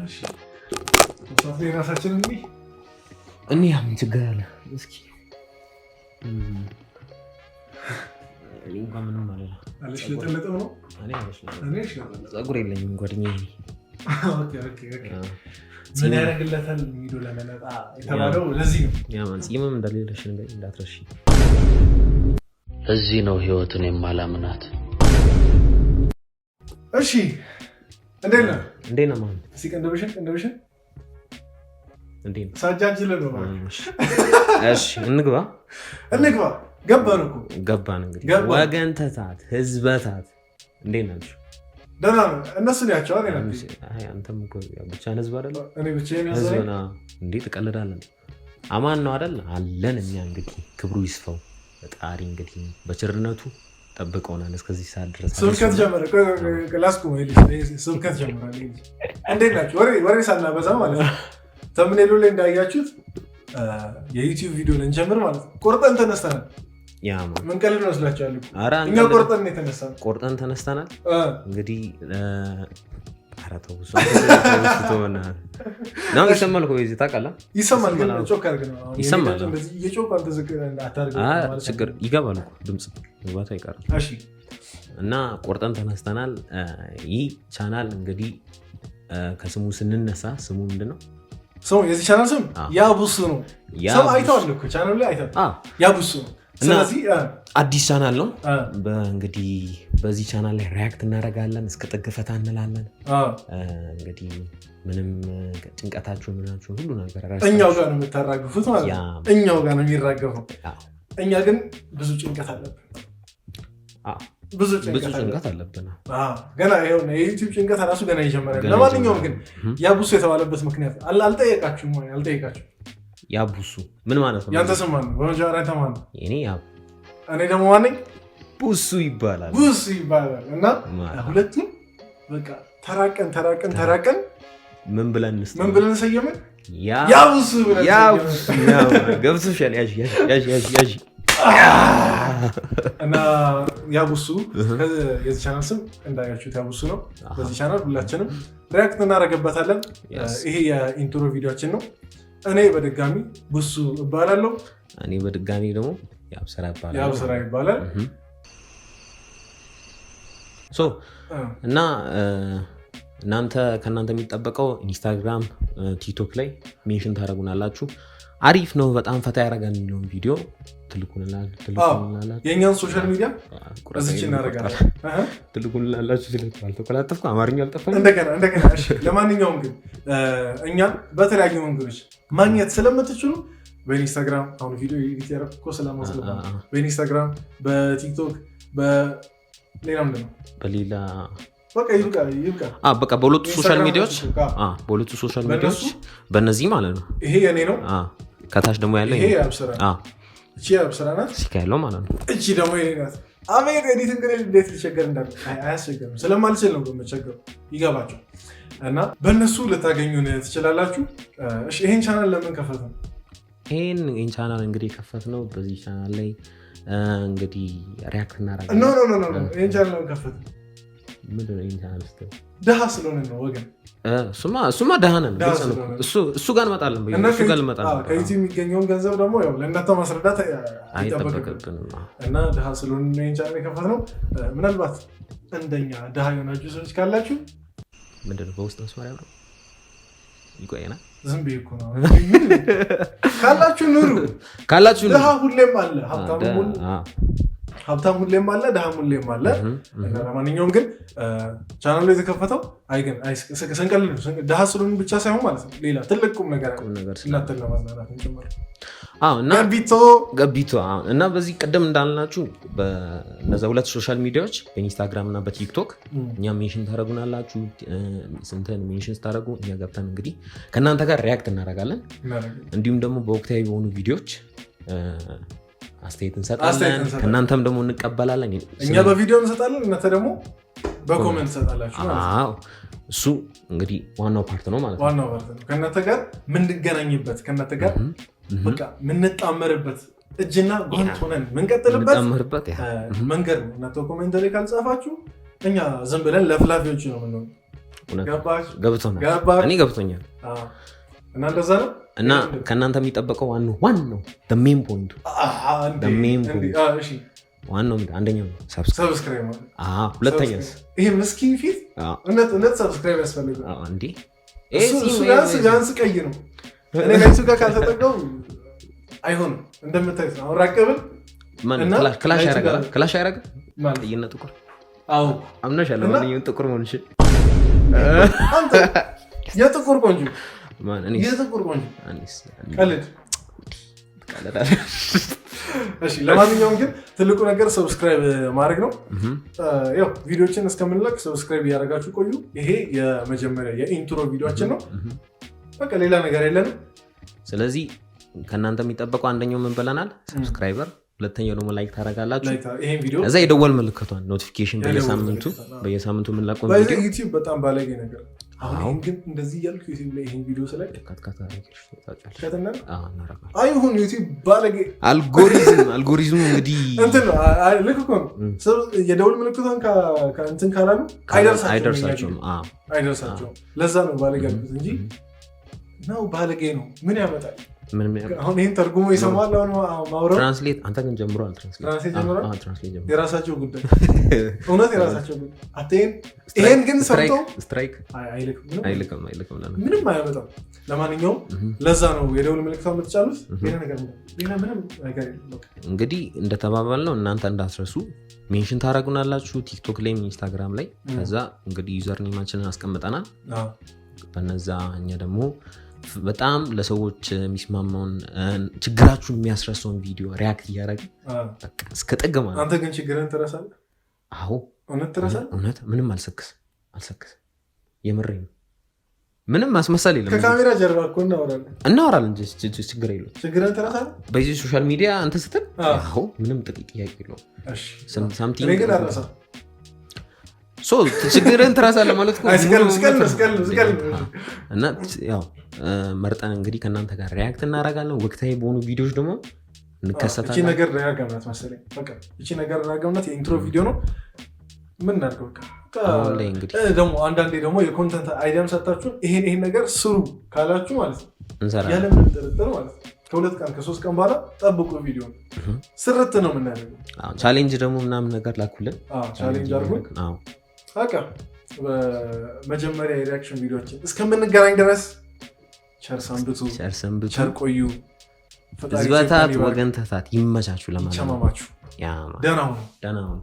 እሺ ሶስት ራሳችን እኔ ምን ችግር አለ? እስኪ እኔ እንኳን ምንም ማለት አለሽ ለተለጠው ነው። እኔ ፀጉር የለኝም ጓደኛዬ። ኦኬ ምን ያደርግለታል ቪዲዮ ለመለጣ የተባለው ለዚህ ነው። ያማን ጺምም እንደሌለሽ እንዳትረሺ። እዚህ ነው ህይወትን የማላምናት። እሺ እንዴት ነው ማን ሲቀንደብሽን እንዴት ነው ሳጃጅለ ነው? እሺ እንግባ ገባን እኮ ገባን። እንግዲህ ወገን ተታት ህዝበታት እንዴት ናችሁ? ደህና ነው። እነሱ ናቸው አይደል? አይ አንተም እኮ ብቻህን ህዝብ አይደል? እኔ ብቻዬን ህዝብ ነው። እንዴት ትቀልዳለህ? አማን ነው አይደል? አለን እኛ እንግዲህ ክብሩ ይስፋው ፈጣሪ እንግዲህ በቸርነቱ ጠብቀውናል እስከዚህ ሰዓት ድረስ። ስብከት ጀመረ። ክላስኩ ስብከት ጀመረ። እንዴት ናችሁ? ወሬ ሳናበዛ ማለት ነው። ተምኔሉ ላይ እንዳያችሁት የዩቲዩብ ቪዲዮ ልንጀምር ማለት ነው። ቆርጠን ተነስተናል። ያማ ምን ቀልድ ነው ስላችኋል? እኛ ቆርጠን ተነስተናል። እንግዲህ አራተውሱ ነው ይሰማል እኮ እዚህ ታውቃለህ? ይሰማል ግን ጮክ አድርገን ነው ይሰማል። እንደዚህ እየጮክ አንተ ዝቅ አታርገው ማለት ችግር ይገባል እኮ ድምጽ መግባቱ አይቀርም። እሺ እና ቆርጠን ተነስተናል። ይህ ቻናል እንግዲህ ከስሙ ስንነሳ ስሙ ምንድነው? የዚህ ቻናል ስም ያቡሱ ነው። ሰው አይተዋል እኮ ቻናሉ ላይ አይተዋል። ያቡሱ ነው። ስለዚህ አዲስ ቻናል ነው። እንግዲህ በዚህ ቻናል ላይ ሪያክት እናደርጋለን፣ እስከ ጥግ ፈታ እንላለን። እንግዲህ ምንም ጭንቀታችሁ ምናችሁ ሁሉ ነገር እኛው ጋር ነው የምታራግፉት ማለት ነው። እኛው ጋር ነው የሚራገፈው። እኛ ግን ብዙ ጭንቀት አለብን። ብዙ ጭንቀት አለብን። ገና ይኸው የዩቲዩብ ጭንቀት ራሱ ገና ይጀምራል። ለማንኛውም ግን ያቡሱ የተባለበት ምክንያት አልጠየቃችሁም? ያቡሱ ምን ማለት ነው? ያንተ ስም ማን ነው? በመጀመሪያ አንተ ማን ነው? እኔ እኔ ደግሞ ማን ነኝ? ቡሱ ይባላል። ቡሱ ይባላል። እና ሁለቱም በቃ ተራቀን ምን ብለን ሰየምን? ያቡሱ ብለን ገብቶሻል? ያዥ እና ያቡሱ የዚህ ቻናል ስም እንዳያችሁት ያቡሱ ነው። በዚህ ቻናል ሁላችንም ሪያክት እናደርግበታለን። ይሄ የኢንትሮ ቪዲዮችን ነው። እኔ በድጋሚ ቡሱ እባላለሁ። እኔ በድጋሚ ደግሞ ያብስራ ይባላል። እና ከእናንተ የሚጠበቀው ኢንስታግራም፣ ቲክቶክ ላይ ሜንሽን ታደርጉናላችሁ። አሪፍ ነው፣ በጣም ፈታ ያደርጋል የሚለውን ቪዲዮ ትልኩልናላችሁ። የእኛን ሶሻል ሚዲያ እዚች እናደርጋለን። ትልኩልናላችሁ። አልተቆላጠፍኩ አማርኛ አልጠፋኝ። እንደገና ለማንኛውም ግን እኛን በተለያዩ መንገዶች ማግኘት ስለምትችሉ በኢንስታግራም አሁን ቪዲዮ ኤዲት ያደረኩ ስለማስገባ በኢንስታግራም፣ በቲክቶክ፣ በሌላ ምንድን ነው በሌላ በቃ በሁለቱ ሶሻል ሚዲያዎች በእነዚህ ማለት ነው። ይሄ የኔ ነው። ከታች ደግሞ ያለው ይሄ ያብስራ ናት ያለው ማለት ነው። እቺ ደግሞ የኔ ናት። አቤት ኤዲት እንግዲህ እንዴት ሊቸገር እንዳለ አያስቸገርም። ስለማልችል ነው በመቸገሩ ይገባቸው እና በእነሱ ልታገኙን ትችላላችሁ። ይሄን ቻናል ለምን ከፈት ነው? ይሄን ቻናል እንግዲህ የከፈት ነው በዚህ ቻናል ላይ እንግዲህ ሪያክት እናደርጋለን። ይሄን ቻናል ለምን ከፈት ነው? ምንድን ነው ይሄን ቻናል ስትል ደሃ ስለሆነ ነው ወገን። እሱማ ደሃ ነን። እሱ ጋር እንመጣለን። ከዩቲዩብ የሚገኘውን ገንዘብ ደግሞ ለእናንተ ማስረዳት አይጠበቅብንም እና ደሃ ስለሆነ ነው ይሄን ቻናል የከፈትነው። ምናልባት እንደኛ ደሃ የሆናችሁ ሰዎች ካላችሁ ምንድን ነው በውስጥ መስመር ያለው ይቆየናል። ዝም ብዬ እኮ ነው ካላችሁ ኑሩ። ደሃ ሁሌም አለ፣ ሀብታም ሁሌም አለ፣ ድሃ ሁሌም አለ። ለማንኛውም ግን ቻናሉ የተከፈተው ስንቀልድ ድሃ ስለሆኑ ብቻ ሳይሆን ማለት ነው ሌላ ትልቅ ቁም ነገር እናንተን ለማዝናናት ጭምር ገቢቶ እና በዚህ ቀደም እንዳልናችሁ በእነዚያ ሁለት ሶሻል ሚዲያዎች በኢንስታግራም እና በቲክቶክ እኛ ሜንሽን ታደረጉናላችሁ። ስንትን ሜንሽን ስታደረጉ እኛ ገብተን እንግዲህ ከእናንተ ጋር ሪያክት እናደርጋለን። እንዲሁም ደግሞ በወቅታዊ በሆኑ ቪዲዮዎች አስተያየት እንሰጣለን። ከእናንተም ደግሞ እንቀበላለን። እኛ በቪዲዮ እንሰጣለን፣ እናንተ ደግሞ በኮሜንት እንሰጣላችሁ። እሱ እንግዲህ ዋናው ፓርት ነው ማለት ነው። ዋናው ፓርት ነው ከእናንተ ጋር ምንገናኝበት፣ ከእናንተ ጋር በቃ ምንጣመርበት፣ እጅና ጓንት ሆነን ምንቀጥልበት መንገድ ነው። እናንተ ኮሜንት ላይ ካልጻፋችሁ እኛ ዝም ብለን ለፍላፊዎች ነው የምንሆነው። ገባችሁ እኔ ገብቶኛል እና እንደዛ ነው እና ከእናንተ የሚጠበቀው ዋናው ሜን ፖይንቱ ዋናው አንደኛው ሰብስክራይብ ማለት ሁለተኛስ ይሄ ምስኪን ፊት እውነት ሰብስክራይብ ያስፈልጋል እንዴ እሱ ቢያንስ ቀይ ነው እኔ ከእሱ ጋር ካልተጠቀው አይሆንም እንደምታዩት ነው ራቀብል ክላሽ ያደርጋል ቀይና ጥቁር አምናሻለሁ ማንኛውም ጥቁር መሆንሽ የጥቁር ቆንጆ ቀልድ እሺ ለማንኛውም ግን ትልቁ ነገር ሰብስክራይብ ማድረግ ነው ያው ቪዲዮችን እስከምንለቅ ሰብስክራይብ እያደረጋችሁ ቆዩ ይሄ የመጀመሪያ የኢንትሮ ቪዲዮችን ነው በቃ ሌላ ነገር የለንም ስለዚህ ከእናንተ የሚጠበቀው አንደኛው ምን ብለናል ሰብስክራይበር ሁለተኛው ደግሞ ላይክ ታደርጋላችሁ እዛ የደወል ምልክቷን ኖቲፊኬሽን በየሳምንቱ የምንለቀው ቪዲዮ ዩቲዩብ በጣም ባለጌ ነገር አሁን ግን እንደዚህ እያልኩ ዩቲዩብ ላይ ይሄን ቪዲዮ ስለቅ አይሁን ዩቲዩብ ባለጌ አልጎሪዝሙ እንግዲህ ልክ እኮ ነው የደውል ምልክቷን ከእንትን ካላሉ አይደርሳቸውም ለዛ ነው ባለጌ ያልኩት እንጂ ነው ባለጌ ነው ምን ያመጣል አሁን ይህን ተርጉሞ ይሰማል አሁን ማውራት ትራንስሌት አንተ ግን ጀምሯል ትራንስሌት የራሳቸው ጉዳይ እውነት የራሳቸው ጉዳይ አትይን ይሄን ግን ሰምቶ ስትራይክ አይልክም ምንም አያመጣም ለማንኛውም ለዛ ነው የደውል ምልክቷን የምትጫኑት ሌላ ምንም ነገር እንግዲህ እንደተባባልነው እናንተ እንዳትረሱ ሜንሽን ታደርጉናላችሁ ቲክቶክ ላይ ኢንስታግራም ላይ ከዛ እንግዲህ ዩዘር ኔማችንን አስቀምጠናል በነዛ እኛ ደግሞ በጣም ለሰዎች የሚስማማውን ችግራችሁን የሚያስረሳውን ቪዲዮ ሪያክት እያደረግን እስከ ጥግ ማለት አንተ ግን ችግርን ትረሳለህ አዎ እውነት ትረሳለህ እውነት ምንም አልሰክስ የምሬ ነው ምንም ማስመሰል የለም ከካሜራ ጀርባ እኮ እናወራለን እንጂ ችግር የለውም ችግርን ትረሳለህ በዚህ ሶሻል ሚዲያ አንተ ስትል አዎ ምንም ጥያቄ የለውም እኔ ግን አልረሳም ችግርን ትረሳለህ ማለት እና ያው መርጠን እንግዲህ ከእናንተ ጋር ሪያክት እናደርጋለን ወቅታዊ በሆኑ ቪዲዮዎች ደግሞ እንከሰታለን እቺ ነገር ሪያጋምናት መሰለኝ በቃ እቺ ነገር ሪያጋምናት የኢንትሮ ቪዲዮ ነው ምን እናድርገው ደግሞ አንዳንዴ ደግሞ የኮንተንት አይዲያም ሰጣችሁ ይሄን ነገር ስሩ ካላችሁ ማለት ነው ያለምንም ጥርጥር ማለት ነው ከሁለት ቀን ከሶስት ቀን በኋላ ጠብቁ ቪዲዮ ስርት ነው የምናደርገው ቻሌንጅ ደግሞ ምናምን ነገር ላኩልን ቻሌንጅ አድርጉን በቃ በመጀመሪያ የሪያክሽን ቪዲዮችን እስከምንገናኝ ድረስ ቸር ሰንብቱ ቸር ቆዩ ዝበታት ወገን ተታት ይመቻችሁ ለማለት ደህና ሁኑ